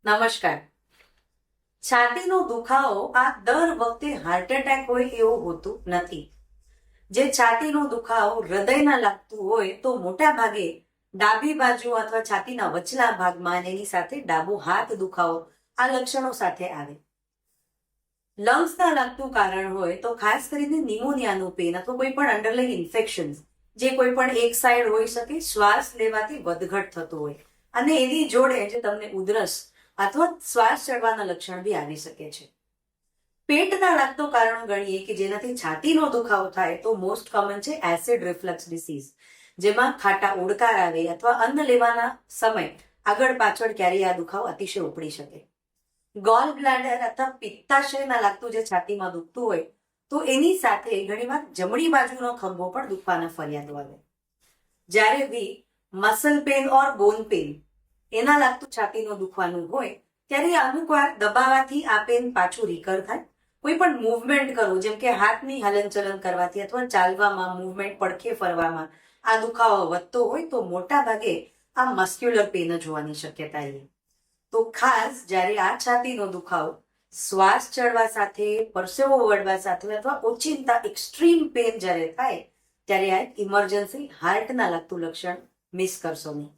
નમસ્કાર. છાતીનો દુખાવો આ દર વખતે હાર્ટ એટેક હોય એવું હોતું નથી. જે છાતીનો દુખાવો હૃદયના લાગતું હોય તો મોટા ભાગે ડાબી બાજુ અથવા છાતીના વચલા ભાગમાં એની સાથે ડાબો હાથ દુખાવો આ લક્ષણો સાથે આવે. લંગ્સના લાગતું કારણ હોય તો ખાસ કરીને નિમોનિયાનું પેન અથવા કોઈ પણ અંડરલાઈન ઇન્ફેક્શન જે કોઈ પણ એક સાઈડ હોઈ શકે, શ્વાસ લેવાથી વધઘટ થતો હોય અને એની જોડે જે તમને ઉધરસ અથવા શ્વાસ ચડવાના લક્ષણ બી આવી શકે છે. પેટના લાગતો કારણો ગણીએ કે જેનાથી છાતીનો દુખાવો થાય તો મોસ્ટ કોમન છે એસિડ રિફ્લક્સ ડિસીઝ, જેમાં ખાટા ઓડકાર આવે અથવા અન્ન લેવાના સમય આગળ પાછળ ક્યારેય આ દુખાવો અતિશય ઉપડી શકે. ગોલ બ્લેડર અથવા પિત્તાશયના લાગતું જે છાતીમાં દુખતું હોય તો એની સાથે ઘણીવાર જમણી બાજુનો ખંભો પણ દુખવાના ફરિયાદો આવે. જ્યારે બી મસલ પેન ઓર બોન પેન એના લાગતું છાતીનું દુખવાનું હોય ત્યારે અમુક વાર દબાવાથી આ પેન પાછું રિકર થાય. કોઈ પણ મૂવમેન્ટ કરવું જેમ કે હાથની હલનચલન કરવાથી અથવા ચાલવામાં, મૂવમેન્ટ, પડખે ફરવામાં આ દુખાવો વધતો હોય તો મોટા ભાગે આ મસ્ક્યુલર પેન જ હોવાની શક્યતા છે. તો ખાસ જ્યારે આ છાતીનો દુખાવો શ્વાસ ચડવા સાથે, પરસેવો વળવા સાથે અથવા ઓચિંતા એક્સ્ટ્રીમ પેન જ્યારે થાય ત્યારે આ ઇમરજન્સી હાર્ટના લાગતું લક્ષણ મિસ કરશો નહીં.